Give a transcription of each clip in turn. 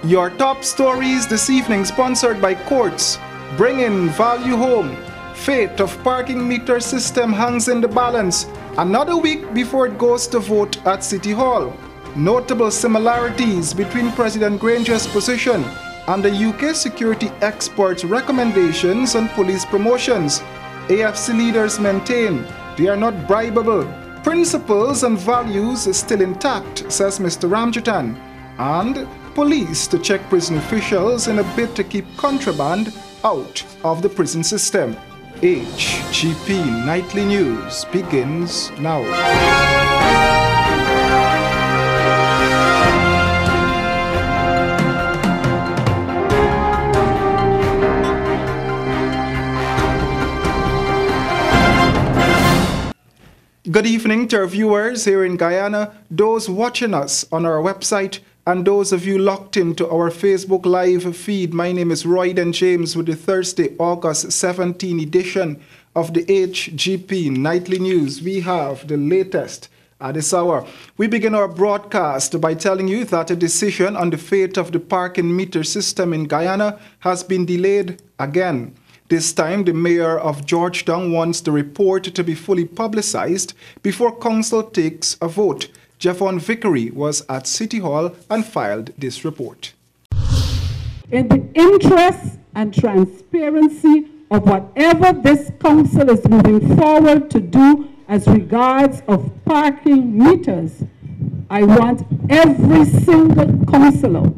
Your top stories this evening sponsored by Courts. Bringing value home. Fate of parking meter system hangs in the balance. Another week before it goes to vote at City Hall. Notable similarities between President Granger's position and the UK security experts' recommendations on police promotions. AFC leaders maintain they are not bribable. Principles and values are still intact, says Mr. Ramjutan. And police to check prison officials in a bid to keep contraband out of the prison system. HGP Nightly News begins now. Good evening to our viewers here in Guyana, those watching us on our website, and those of you locked into our Facebook Live feed. My name is Royden James with the Thursday, August 17 edition of the HGP Nightly News. We have the latest at this hour. We begin our broadcast by telling you that a decision on the fate of the parking meter system in Guyana has been delayed again. This time, the mayor of Georgetown wants the report to be fully publicized before council takes a vote. Jeffon Vickery was at City Hall and filed this report. In the interest and transparency of whatever this council is moving forward to do as regards of parking meters, I want every single councillor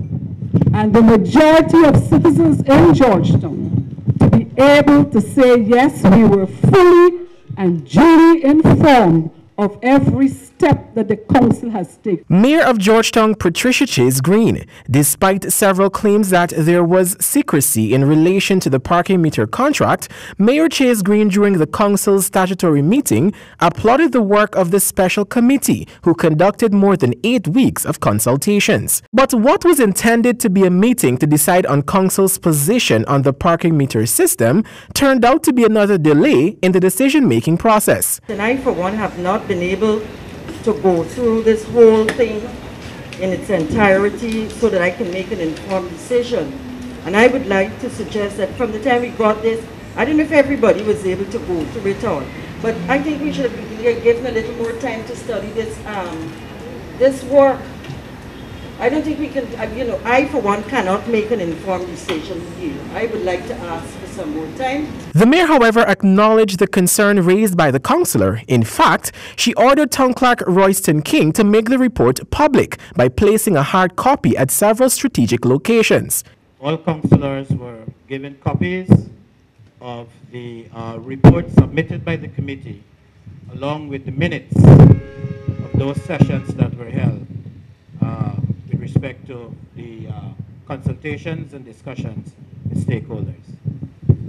and the majority of citizens in Georgetown to be able to say, yes, we were fully and duly informed of every step that the council has taken. Mayor of Georgetown Patricia Chase Green, despite several claims that there was secrecy in relation to the parking meter contract, Mayor Chase Green during the council's statutory meeting applauded the work of the special committee who conducted more than 8 weeks of consultations. But what was intended to be a meeting to decide on council's position on the parking meter system turned out to be another delay in the decision-making process. And I, for one, have not been able to go through this whole thing in its entirety so that I can make an informed decision. And I would like to suggest that from the time we got this, I don't know if everybody was able to go through it all, but I think we should have been given a little more time to study this, this work. I don't think we can, I for one cannot make an informed decision here. I would like to ask for some more time. The mayor, however, acknowledged the concern raised by the councillor. In fact, she ordered Town Clerk Royston King to make the report public by placing a hard copy at several strategic locations. All councillors were given copies of the report submitted by the committee, along with the minutes of those sessions that were held with respect to the consultations and discussions with stakeholders.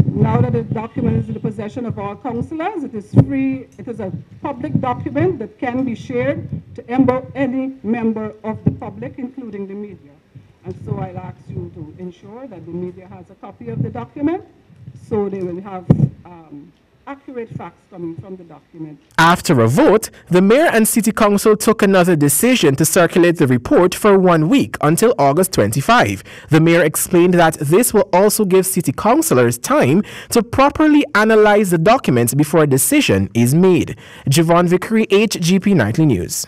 Now that the document is in the possession of all councillors, it is free, it is a public document that can be shared to any member of the public, including the media. And so I'll ask you to ensure that the media has a copy of the document so they will have accurate facts coming from the document. After a vote, the mayor and city council took another decision to circulate the report for 1 week until August 25. The mayor explained that this will also give city councillors time to properly analyze the documents before a decision is made. Jevon Vickery, HGP Nightly News.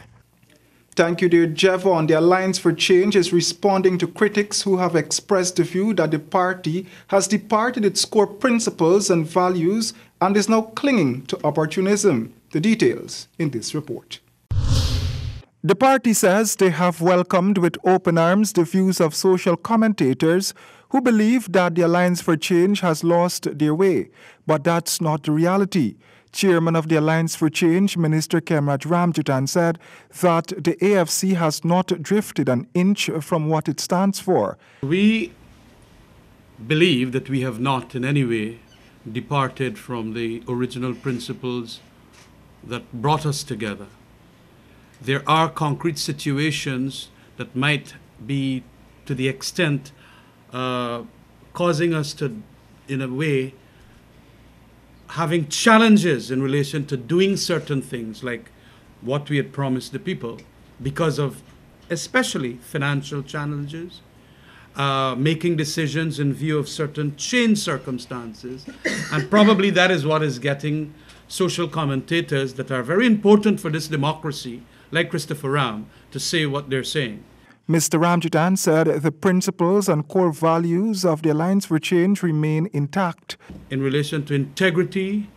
Thank you, dear Jevon. The Alliance for Change is responding to critics who have expressed the view that the party has departed its core principles and values and is now clinging to opportunism. The details in this report. The party says they have welcomed with open arms the views of social commentators who believe that the Alliance for Change has lost their way, but that's not the reality. Chairman of the Alliance for Change, Minister Kemraj Ramjutan, said that the AFC has not drifted an inch from what it stands for. We believe that we have not in any way departed from the original principles that brought us together. There are concrete situations that might be to the extent causing us to, in a way, having challenges in relation to doing certain things like what we had promised the people because of especially financial challenges making decisions in view of certain changed circumstances. And probably that is what is getting social commentators that are very important for this democracy, like Christopher Ram, to say what they're saying. Mr. Ramjitan said the principles and core values of the Alliance for Change remain intact. In relation to integrity,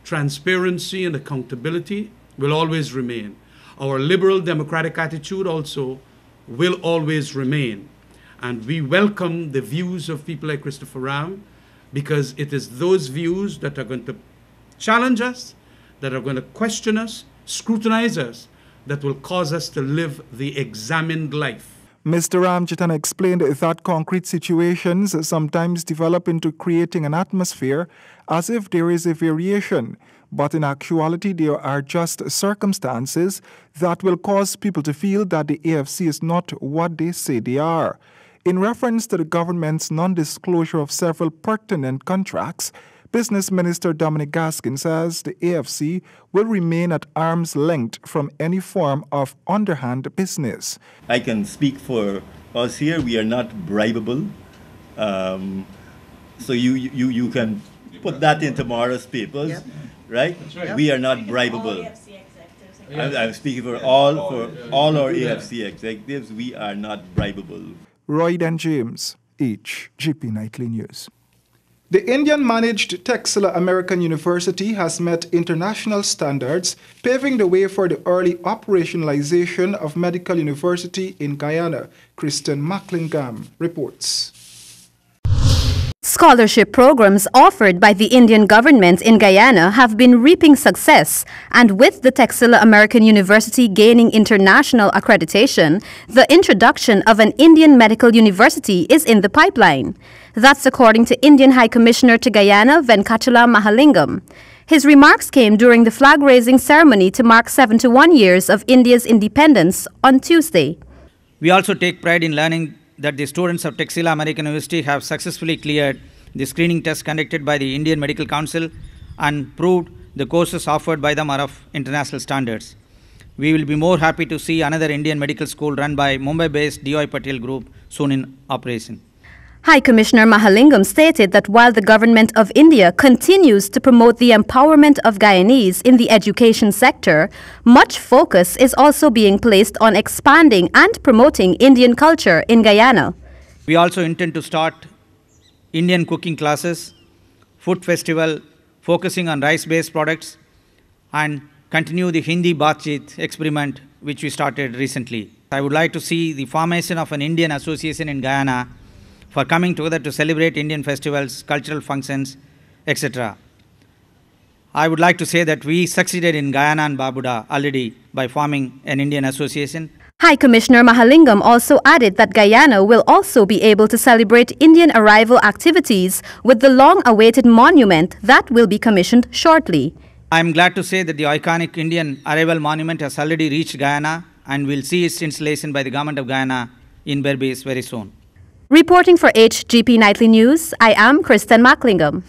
transparency, and accountability will always remain. Our liberal democratic attitude also will always remain. And we welcome the views of people like Christopher Ram, because it is those views that are going to challenge us, that are going to question us, scrutinize us, that will cause us to live the examined life. Mr. Ramjitan explained that concrete situations sometimes develop into creating an atmosphere as if there is a variation, but in actuality there are just circumstances that will cause people to feel that the AFC is not what they say they are. In reference to the government's non-disclosure of several pertinent contracts, Business Minister Dominic Gaskin says the AFC will remain at arm's length from any form of underhand business. I can speak for us here. We are not bribable. So you can put that in tomorrow's papers, right? Right? We are not bribable. I'm speaking for all our AFC executives. We are not bribable. Roy and James, HGP Nightly News. The Indian-managed Texila American University has met international standards, paving the way for the early operationalization of Medical University in Guyana. Kristen Macklingam reports. Scholarship programs offered by the Indian government in Guyana have been reaping success, and with the Texila American University gaining international accreditation, the introduction of an Indian medical university is in the pipeline. That's according to Indian High Commissioner to Guyana, Venkatala Mahalingam. His remarks came during the flag-raising ceremony to mark 71 years of India's independence on Tuesday. We also take pride in learning that the students of Texila American University have successfully cleared the screening test conducted by the Indian Medical Council and proved the courses offered by them are of international standards. We will be more happy to see another Indian medical school run by Mumbai-based D.Y. Patel Group soon in operation. High Commissioner Mahalingam stated that while the government of India continues to promote the empowerment of Guyanese in the education sector, much focus is also being placed on expanding and promoting Indian culture in Guyana. We also intend to start Indian cooking classes, food festival focusing on rice-based products, and continue the Hindi Baatcheet experiment which we started recently. I would like to see the formation of an Indian association in Guyana for coming together to celebrate Indian festivals, cultural functions, etc. I would like to say that we succeeded in Guyana and Barbuda already by forming an Indian association. High Commissioner Mahalingam also added that Guyana will also be able to celebrate Indian arrival activities with the long-awaited monument that will be commissioned shortly. I am glad to say that the iconic Indian arrival monument has already reached Guyana and will see its installation by the government of Guyana in Berbice very soon. Reporting for HGP Nightly News, I am Kristen Macklingam.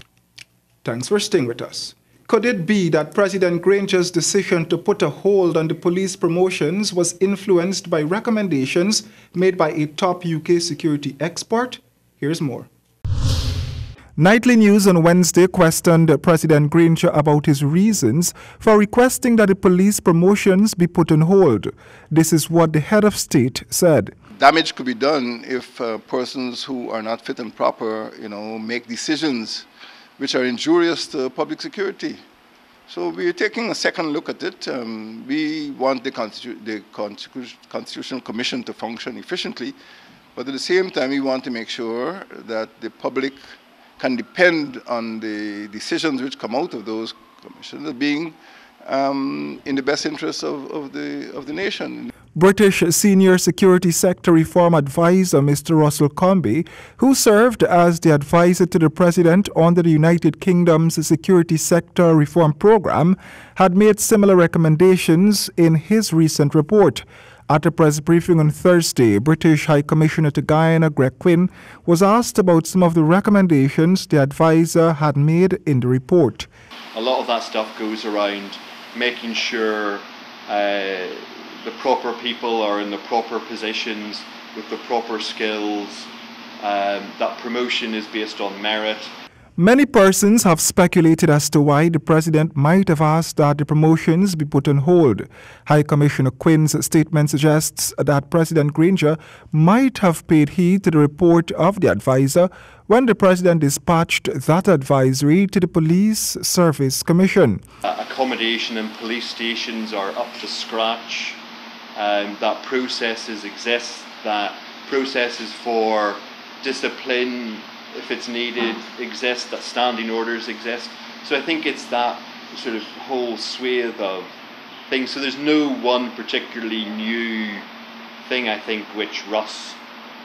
Thanks for staying with us. Could it be that President Granger's decision to put a hold on the police promotions was influenced by recommendations made by a top UK security expert? Here's more. Nightly News on Wednesday questioned President Granger about his reasons for requesting that the police promotions be put on hold. This is what the head of state said. Damage could be done if persons who are not fit and proper, make decisions which are injurious to public security. So we're taking a second look at it. We want the Constitutional Commission to function efficiently, but at the same time we want to make sure that the public can depend on the decisions which come out of those commissions as being in the best interest of the nation. British Senior Security Sector Reform Advisor Mr. Russell Comby, who served as the advisor to the President under the United Kingdom's Security Sector Reform Program, had made similar recommendations in his recent report. At a press briefing on Thursday, British High Commissioner to Guyana Greg Quinn was asked about some of the recommendations the advisor had made in the report. A lot of that stuff goes around making sure the proper people are in the proper positions with the proper skills that promotion is based on merit. Many persons have speculated as to why the president might have asked that the promotions be put on hold. High Commissioner Quinn's statement suggests that President Granger might have paid heed to the report of the advisor when the president dispatched that advisory to the Police Service Commission. Accommodation in police stations are up to scratch. That processes exist, that processes for discipline, if it's needed, exist, that standing orders exist. So I think it's that sort of whole swathe of things. So there's no one particularly new thing, I think, which Russ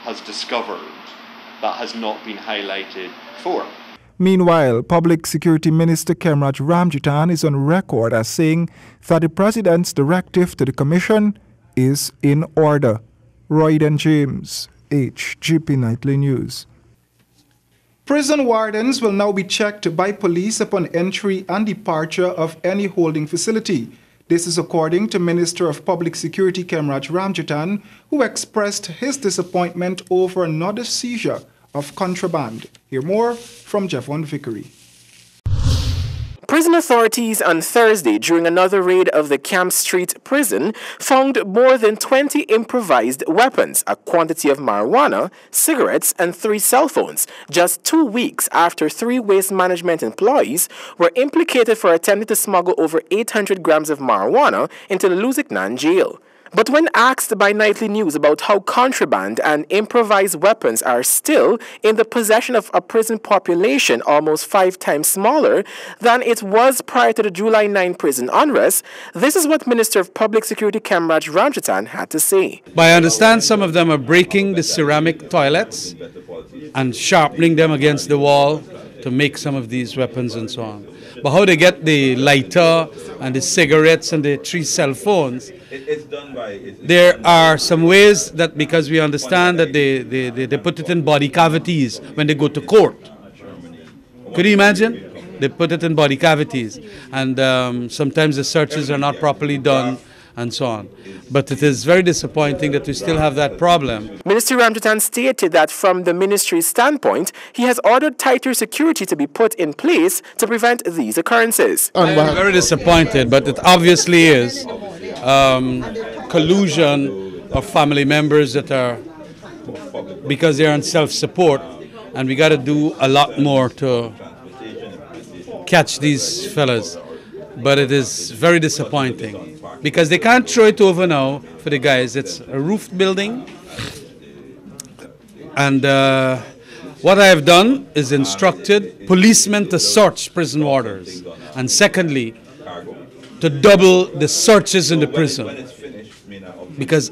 has discovered that has not been highlighted before. Meanwhile, Public Security Minister Kemraj Ramjitan is on record as saying that the president's directive to the commission is in order. Royden James, HGP Nightly News. Prison wardens will now be checked by police upon entry and departure of any holding facility. This is according to Minister of Public Security Kemraj Ramjitan, who expressed his disappointment over another seizure of contraband. Hear more from Jevon Vickery. Prison authorities on Thursday, during another raid of the Camp Street prison, found more than 20 improvised weapons, a quantity of marijuana, cigarettes, and 3 cell phones, just 2 weeks after 3 waste management employees were implicated for attempting to smuggle over 800 grams of marijuana into the Luziknan jail. But when asked by Nightly News about how contraband and improvised weapons are still in the possession of a prison population almost 5 times smaller than it was prior to the July 9 prison unrest, this is what Minister of Public Security Kemraj Ramjitan had to say. But I understand some of them are breaking the ceramic toilets and sharpening them against the wall to make some of these weapons and so on. But how they get the lighter and the cigarettes and the 3 cell phones, there are some ways that, because we understand that they put it in body cavities when they go to court. Could you imagine? They put it in body cavities, and sometimes the searches are not properly done and so on. But it is very disappointing that we still have that problem. Minister Ramjitan stated that from the ministry's standpoint, he has ordered tighter security to be put in place to prevent these occurrences. I'm very disappointed, but it obviously is collusion of family members that are, because they're on self-support, and we got to do a lot more to catch these fellas. But it is very disappointing because they can't throw it over now for the guys. It's a roofed building, and what I have done is instructed policemen to search prison warders, and secondly, to double the searches in the prison, because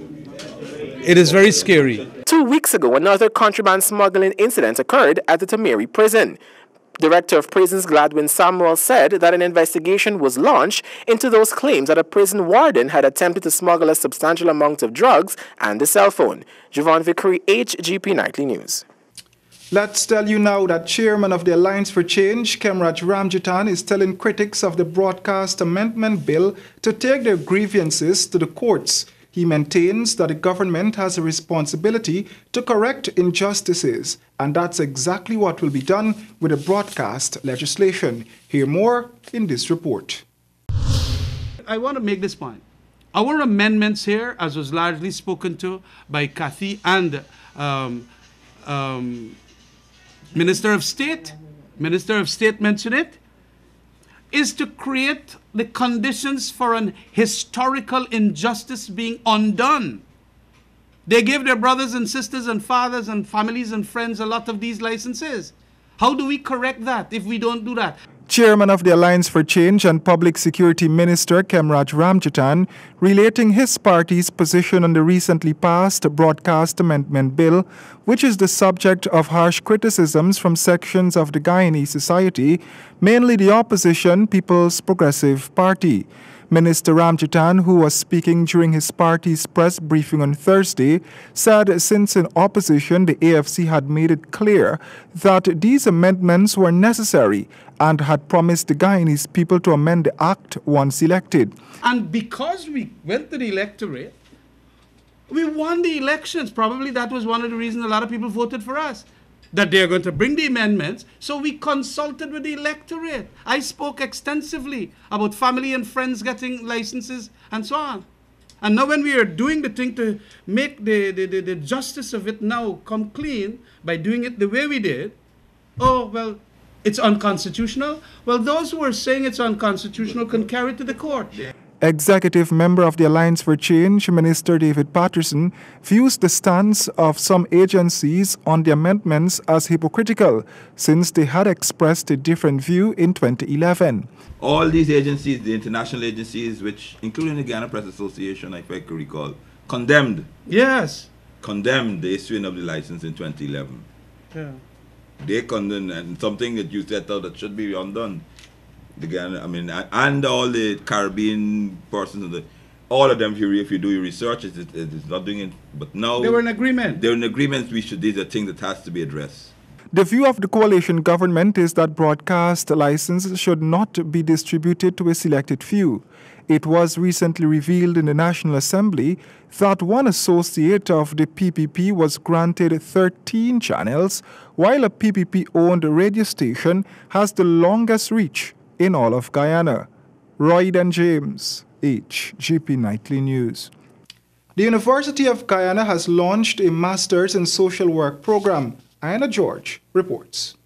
it is very scary. 2 weeks ago, another contraband smuggling incident occurred at the Tamari prison. Director of Prisons Gladwin Samuel said that an investigation was launched into those claims that a prison warden had attempted to smuggle a substantial amount of drugs and a cell phone. Jevon Vickery, HGP Nightly News. Let's tell you now that Chairman of the Alliance for Change, Kemraj Ramjitan, is telling critics of the Broadcast Amendment Bill to take their grievances to the courts. He maintains that the government has a responsibility to correct injustices, and that's exactly what will be done with the broadcast legislation. Hear more in this report. I want to make this point. Our amendments here, as was largely spoken to by Kathy and Minister of State mentioned it, is to create the conditions for an historical injustice being undone. They gave their brothers and sisters and fathers and families and friends a lot of these licenses. How do we correct that if we don't do that? Chairman of the Alliance for Change and Public Security Minister Kemraj Ramjitan, relating his party's position on the recently passed Broadcast Amendment Bill, which is the subject of harsh criticisms from sections of the Guyanese society, mainly the opposition People's Progressive Party. Minister Ramjitan, who was speaking during his party's press briefing on Thursday, said since in opposition the AFC had made it clear that these amendments were necessary and had promised the Guyanese people to amend the act once elected. And because we went to the electorate, we won the elections. Probably that was one of the reasons a lot of people voted for us. that they're going to bring the amendments. So we consulted with the electorate. I spoke extensively about family and friends getting licenses and so on. And now when we are doing the thing to make the justice of it now come clean by doing it the way we did, oh, well, it's unconstitutional. Well, those who are saying it's unconstitutional can carry it to the court. Executive member of the Alliance for Change, Minister David Patterson, views the stance of some agencies on the amendments as hypocritical, since they had expressed a different view in 2011. All these agencies, the international agencies, which including the Guyana Press Association, if I can recall, condemned the issuing of the license in 2011. Yeah. They condemned, and something that you set out that should be undone. The Ghana, I mean, and all the Caribbean persons, all of them, if you do your research, it's not doing it. But now they were in agreement. They're in agreement. These are things that has to be addressed. The view of the coalition government is that broadcast licenses should not be distributed to a selected few. It was recently revealed in the National Assembly that one associate of the PPP was granted 13 channels, while a PPP-owned radio station has the longest reach in all of Guyana. Royden James, HGP Nightly News. The University of Guyana has launched a Masters in Social Work program. Anna George reports.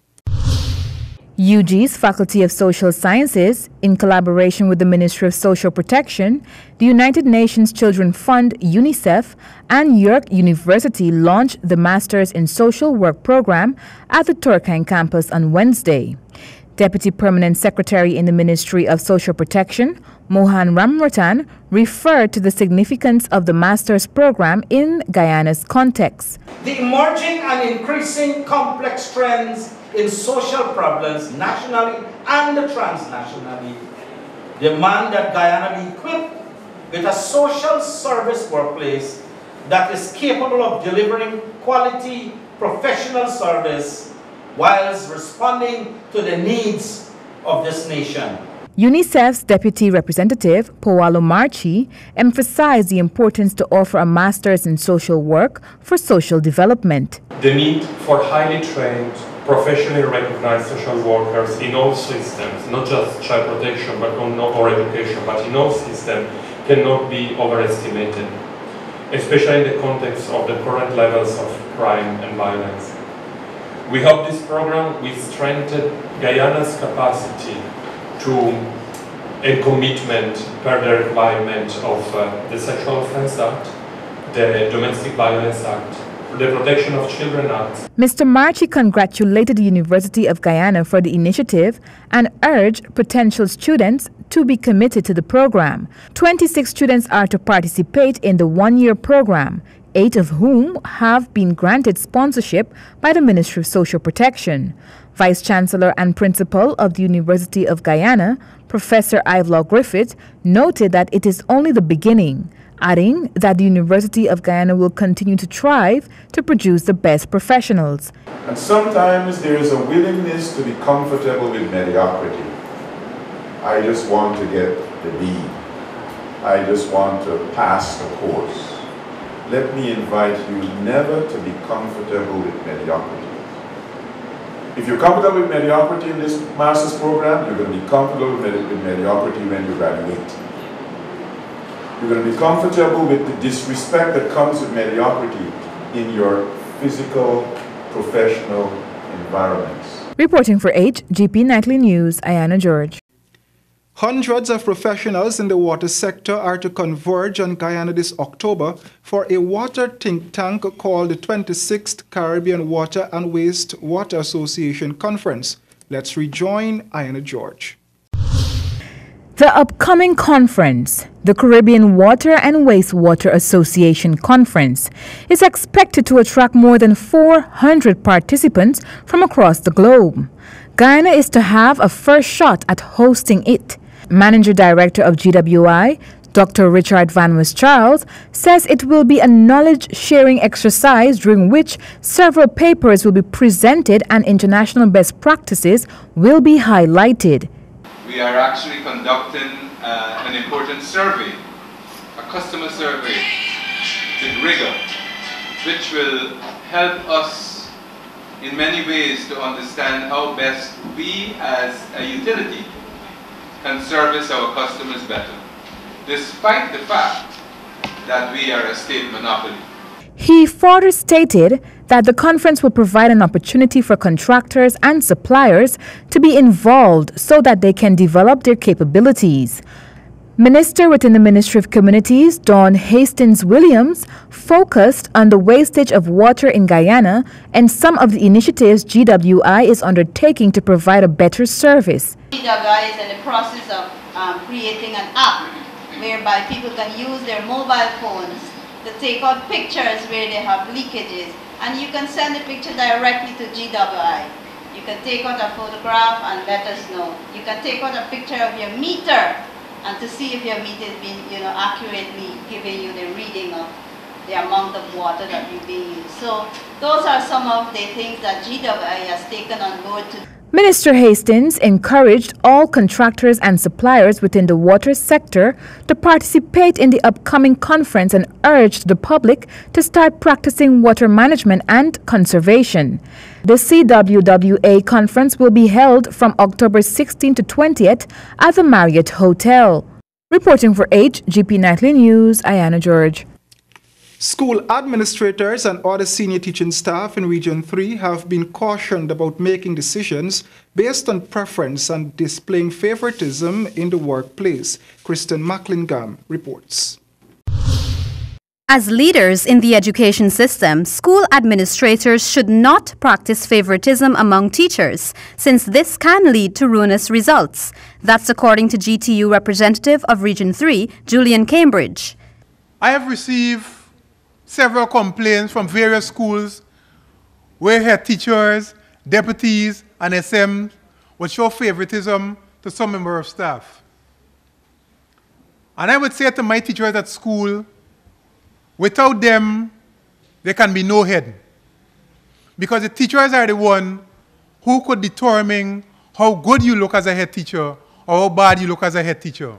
UG's Faculty of Social Sciences, in collaboration with the Ministry of Social Protection, the United Nations Children Fund, UNICEF, and York University launched the Masters in Social Work program at the Turkine campus on Wednesday. Deputy Permanent Secretary in the Ministry of Social Protection, Mohan Ramratan, referred to the significance of the Masters program in Guyana's context. The emerging and increasing complex trends in social problems nationally and transnationally demand that Guyana be equipped with a social service workplace that is capable of delivering quality professional service whilst responding to the needs of this nation. UNICEF's Deputy Representative, Powalo Marchi, emphasized the importance to offer a Master's in Social Work for social development. The need for highly trained, professionally recognized social workers in all systems, not just child protection or education, but in all systems, cannot be overestimated, especially in the context of the current levels of crime and violence. We hope this program will strengthen Guyana's capacity and commitment per the requirement of the Sexual Offence Act, the Domestic Violence Act, the Protection of Children Act. Mr. Marchi congratulated the University of Guyana for the initiative and urged potential students to be committed to the program. 26 students are to participate in the one-year program, 8 of whom have been granted sponsorship by the Ministry of Social Protection. Vice Chancellor and Principal of the University of Guyana, Professor Ivelaw Griffith, noted that it is only the beginning, adding that the University of Guyana will continue to strive to produce the best professionals. And sometimes there is a willingness to be comfortable with mediocrity. I just want to get the B. I just want to pass the course. Let me invite you never to be comfortable with mediocrity. If you're comfortable with mediocrity in this master's program, you're going to be comfortable with mediocrity when you graduate. You're going to be comfortable with the disrespect that comes with mediocrity in your physical, professional environments. Reporting for HGP Nightly News, Ayana George. Hundreds of professionals in the water sector are to converge on Guyana this October for a water think tank called the 26th Caribbean Water and Wastewater Association Conference. Let's rejoin Ayana George. The upcoming conference, the Caribbean Water and Wastewater Association Conference, is expected to attract more than 400 participants from across the globe. Guyana is to have a first shot at hosting it. Manager Director of GWI, Dr. Richard Van West Charles, says it will be a knowledge-sharing exercise during which several papers will be presented and international best practices will be highlighted. We are actually conducting an important survey, a customer survey with rigor, which will help us in many ways to understand how best we as a utility can service our customers better, despite the fact that we are a state monopoly. He further stated that the conference will provide an opportunity for contractors and suppliers to be involved so that they can develop their capabilities. Minister within the Ministry of Communities, Dawn Hastings-Williams, focused on the wastage of water in Guyana and some of the initiatives GWI is undertaking to provide a better service. GWI is in the process of creating an app whereby people can use their mobile phones to take out pictures where they have leakages, and you can send the picture directly to GWI. You can take out a photograph and let us know. You can take out a picture of your meter and to see if your meter has been, accurately giving you the reading of the amount of water that you're being used. So those are some of the things that GWI has taken on board to. Minister Hastings encouraged all contractors and suppliers within the water sector to participate in the upcoming conference and urged the public to start practicing water management and conservation. The CWWA conference will be held from October 16 to 20th at the Marriott Hotel. Reporting for HGP Nightly News, Ayana George. School administrators and other senior teaching staff in Region 3 have been cautioned about making decisions based on preference and displaying favoritism in the workplace. Kristen Macklingam reports. As leaders in the education system, school administrators should not practice favoritism among teachers, since this can lead to ruinous results. That's according to GTU representative of Region 3, Julian Cambridge. I have received several complaints from various schools where head teachers, deputies, and SMs would show favoritism to some member of staff. And I would say to my teachers at school, without them, there can be no head. Because the teachers are the one who could determine how good you look as a head teacher or how bad you look as a head teacher.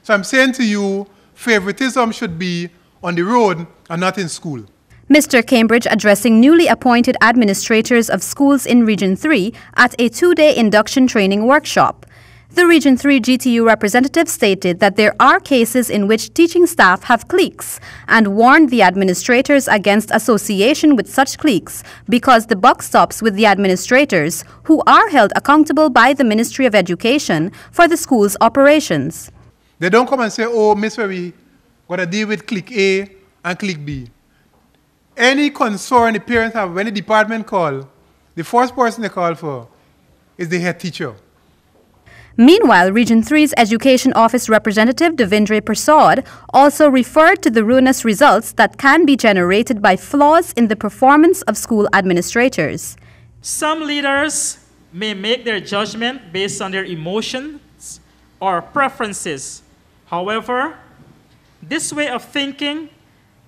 So I'm saying to you, favoritism should be on the road and not in school. Mr. Cambridge addressing newly appointed administrators of schools in Region 3 at a 2-day induction training workshop. The Region 3 GTU representative stated that there are cases in which teaching staff have cliques and warned the administrators against association with such cliques because the buck stops with the administrators, who are held accountable by the Ministry of Education for the school's operations. They don't come and say, oh, Miss Ferry, got to deal with clique A and clique B. Any concern the parents have when the department call, the first person they call for is the head teacher. Meanwhile, Region 3's Education Office representative Devindra Prasad also referred to the ruinous results that can be generated by flaws in the performance of school administrators. Some leaders may make their judgment based on their emotions or preferences. However, this way of thinking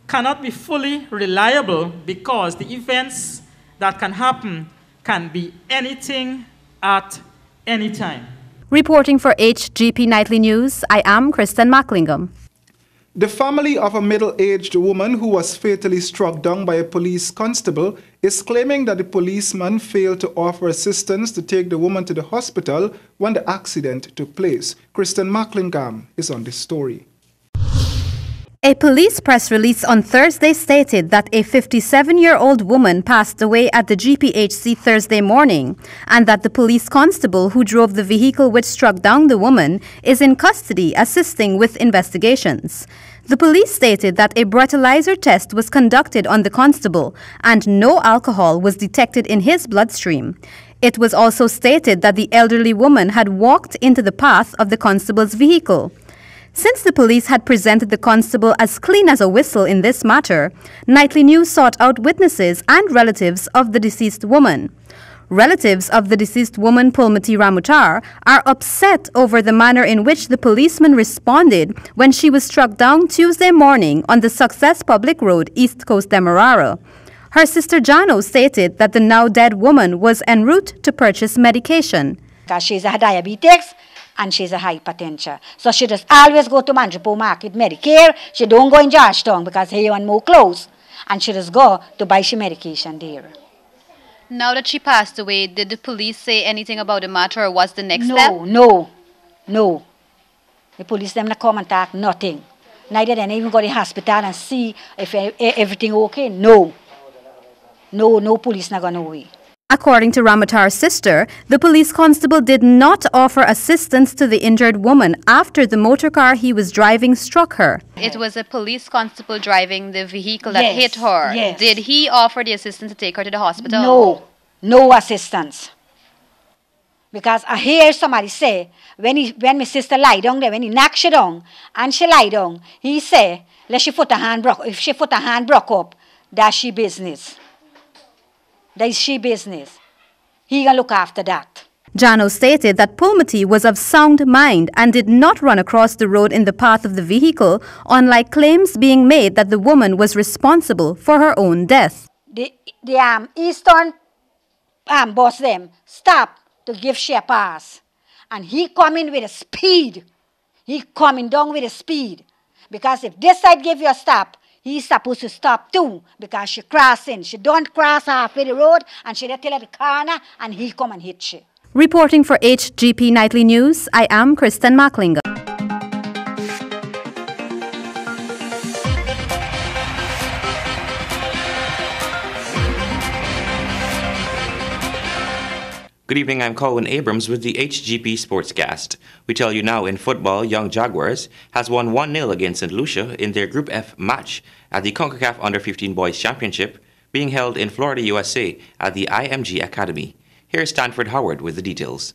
cannot be fully reliable because the events that can happen can be anything at any time. Reporting for HGP Nightly News, I am Kristen Macklingam. The family of a middle-aged woman who was fatally struck down by a police constable is claiming that the policeman failed to offer assistance to take the woman to the hospital when the accident took place. Kristen Macklingam is on this story. A police press release on Thursday stated that a 57-year-old woman passed away at the GPHC Thursday morning and that the police constable who drove the vehicle which struck down the woman is in custody assisting with investigations. The police stated that a breathalyzer test was conducted on the constable and no alcohol was detected in his bloodstream. It was also stated that the elderly woman had walked into the path of the constable's vehicle. Since the police had presented the constable as clean as a whistle in this matter, Nightly News sought out witnesses and relatives of the deceased woman. Relatives of the deceased woman, Pulmati Ramutar, are upset over the manner in which the policeman responded when she was struck down Tuesday morning on the Success Public Road, East Coast, Demerara. Her sister Jano stated that the now dead woman was en route to purchase medication. Because she's a diabetes and she's a hypertension. So she just always go to Manjipo Market Medicare. She don't go in Georgetown because here and more close. And she just go to buy she medication there. Now that she passed away, did the police say anything about the matter, or what's the next step? No. The police them not come and talk nothing. Neither they even go to the hospital and see if everything okay. No police not gonna away. According to Ramatar's sister, the police constable did not offer assistance to the injured woman after the motor car he was driving struck her. It was a police constable driving the vehicle that hit her. Yes. Did he offer the assistance to take her to the hospital? No assistance. Because I hear somebody say, when my sister lie down there, when he knocked she down, and she lie down, he say, let she foot her hand broke. If she foot her hand broke up, that's she business. That is she business. He gonna look after that. Jano stated that Pulmati was of sound mind and did not run across the road in the path of the vehicle, unlike claims being made that the woman was responsible for her own death. The Eastern boss them stop to give she a pass. And he coming with a speed. He coming down with a speed. Because if this side give you a stop, he's supposed to stop too, because she crossing. She don't cross halfway the road, and she till at the corner, and he come and hit she. Reporting for HGP Nightly News, I am Kristen Macklinger. Good evening, I'm Colin Abrams with the HGP Sportscast. We tell you now in football, Young Jaguars has won 1-0 against St. Lucia in their Group F match at the CONCACAF Under-15 Boys Championship being held in Florida, USA at the IMG Academy. Here's Stanford Howard with the details.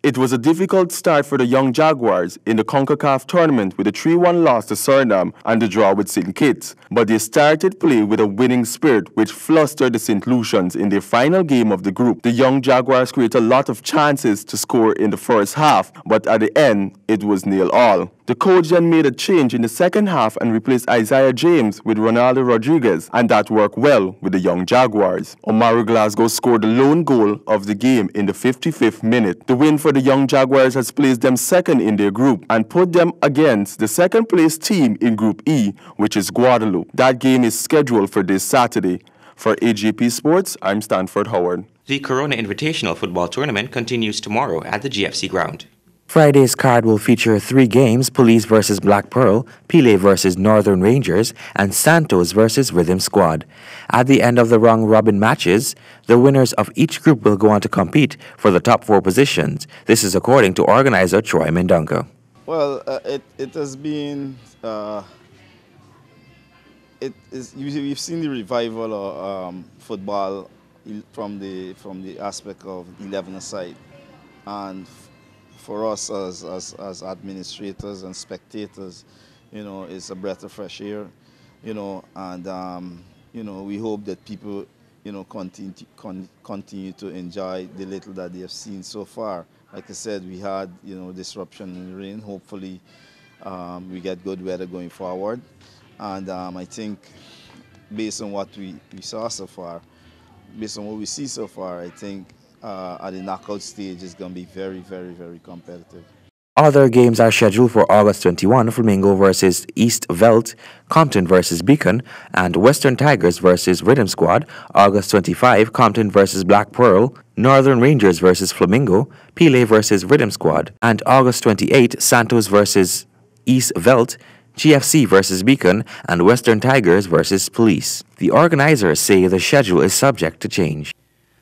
It was a difficult start for the Young Jaguars in the CONCACAF tournament with a 3-1 loss to Suriname and the draw with St. Kitts, but they started play with a winning spirit which flustered the St. Lucians in their final game of the group. The Young Jaguars created a lot of chances to score in the first half, but at the end, it was 0-0. The coach then made a change in the second half and replaced Isaiah James with Ronaldo Rodriguez, and that worked well with the Young Jaguars. Omaru Glasgow scored the lone goal of the game in the 55th minute. The win for the Young Jaguars has placed them second in their group and put them against the second place team in Group E, which is Guadeloupe. That game is scheduled for this Saturday. For AGP Sports, I'm Stanford Howard. The Corona Invitational Football Tournament continues tomorrow at the GFC ground. Friday's card will feature 3 games: Police versus Black Pearl, Pile versus Northern Rangers, and Santos versus Rhythm Squad. At the end of the round-robin matches, the winners of each group will go on to compete for the top 4 positions. This is according to organizer Troy Mendonca. Well, it has been... we've seen the revival of football from the aspect of 11-a-side, and for us as administrators and spectators, it's a breath of fresh air, and we hope that people, continue to enjoy the little that they have seen so far. Like I said, we had, disruption in the rain. Hopefully, we get good weather going forward, and I think based on what we saw so far, based on what we see so far, I think at the knockout stage is going to be very, very, very competitive. Other games are scheduled for August 21, Flamingo versus East Veld, Compton versus Beacon, and Western Tigers versus Rhythm Squad. August 25, Compton versus Black Pearl, Northern Rangers versus Flamingo, Pile versus Rhythm Squad, and August 28, Santos versus East Veld, GFC versus Beacon, and Western Tigers versus Police. The organizers say the schedule is subject to change.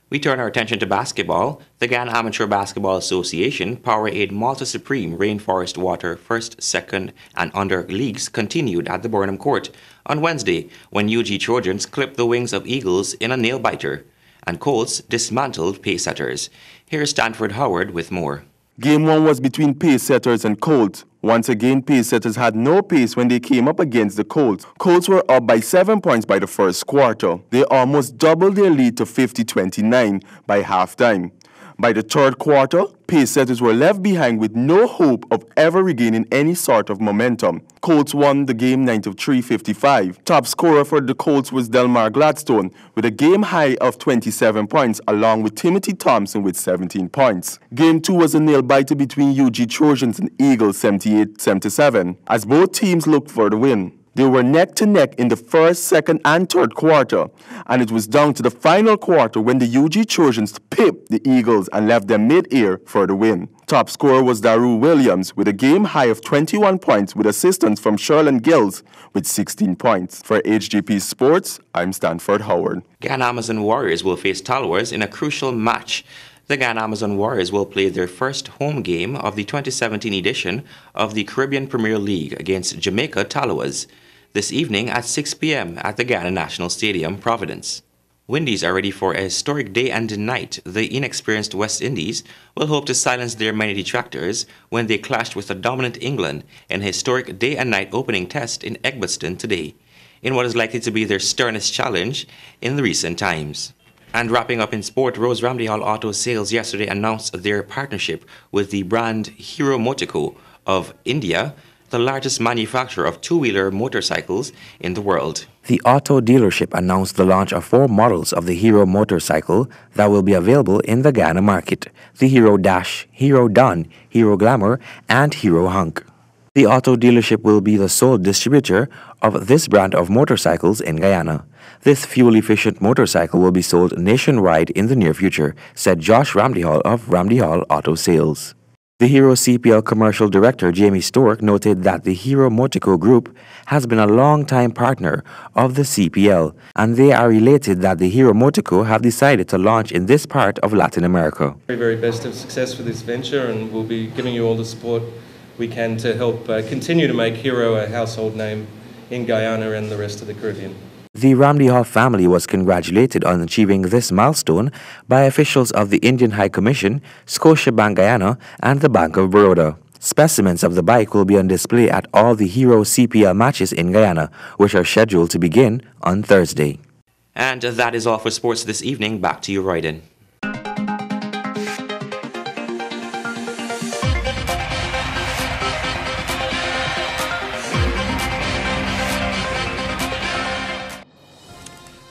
We turn our attention to basketball. The Guyana Amateur Basketball Association Powerade Malta Supreme Rainforest Water First, Second, and Under Leagues continued at the Burnham Court on Wednesday when UG Trojans clipped the wings of Eagles in a nail-biter, and Colts dismantled pace-setters. Here's Stanford Howard with more. Game 1 was between pace-setters and Colts. Once again, pace-setters had no pace when they came up against the Colts. Colts were up by 7 points by the first quarter. They almost doubled their lead to 50-29 by halftime. By the third quarter, pace-setters were left behind with no hope of ever regaining any sort of momentum. Colts won the game 93-55. Top scorer for the Colts was Delmar Gladstone with a game high of 27 points along with Timothy Thompson with 17 points. Game 2 was a nail-biter between UG Trojans and Eagles 78-77 as both teams looked for the win. They were neck to neck in the first, second, and third quarter, and it was down to the final quarter when the UG Trojans pipped the Eagles and left them mid-air for the win. Top scorer was Daru Williams with a game high of 21 points with assistance from Sherlyn Gills with 16 points. For HGP Sports, I'm Stanford Howard. Guyana Amazon Warriors will face Talwars in a crucial match. The Guyana Amazon Warriors will play their first home game of the 2017 edition of the Caribbean Premier League against Jamaica Talwars this evening at 6 p.m. at the Guyana National Stadium, Providence. Windies are ready for a historic day and night. The inexperienced West Indies will hope to silence their many detractors when they clashed with the dominant England in a historic day and night opening test in Edgbaston today, in what is likely to be their sternest challenge in the recent times. And wrapping up in sport, Rose Ramsey Hall Auto Sales yesterday announced their partnership with the brand Hero Motoco of India, the largest manufacturer of two-wheeler motorcycles in the world. The auto dealership announced the launch of 4 models of the Hero motorcycle that will be available in the Guyana market: the Hero Dash, Hero Don, Hero Glamour, and Hero Hunk. The auto dealership will be the sole distributor of this brand of motorcycles in Guyana. This fuel-efficient motorcycle will be sold nationwide in the near future, said Josh Ramsey Hall of Ramsey Hall Auto Sales. The Hero CPL Commercial Director Jamie Stork noted that the Hero Motoco Group has been a long-time partner of the CPL, and they are elated that the Hero Motoco have decided to launch in this part of Latin America. Very best of success for this venture, and we'll be giving you all the support we can to help continue to make Hero a household name in Guyana and the rest of the Caribbean. The Ramsey Hall family was congratulated on achieving this milestone by officials of the Indian High Commission, Scotiabank Guyana, and the Bank of Baroda. Specimens of the bike will be on display at all the Hero CPL matches in Guyana, which are scheduled to begin on Thursday. And that is all for sports this evening. Back to you, Royden.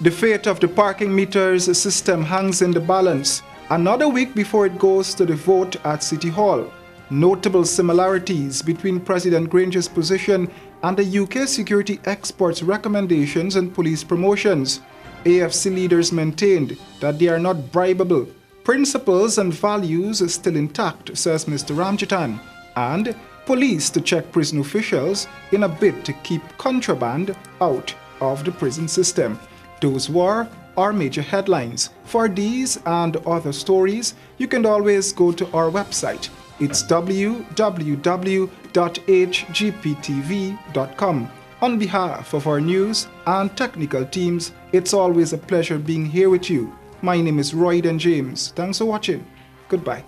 The fate of the parking meters system hangs in the balance. Another week before it goes to the vote at City Hall. Notable similarities between President Granger's position and the UK security experts' recommendations and police promotions. AFC leaders maintained that they are not bribable. Principles and values are still intact, says Mr. Ramjitan. And police to check prison officials in a bid to keep contraband out of the prison system. Those were our major headlines. For these and other stories, you can always go to our website. It's www.hgptv.com. On behalf of our news and technical teams, it's always a pleasure being here with you. My name is Royden James. Thanks for watching. Goodbye.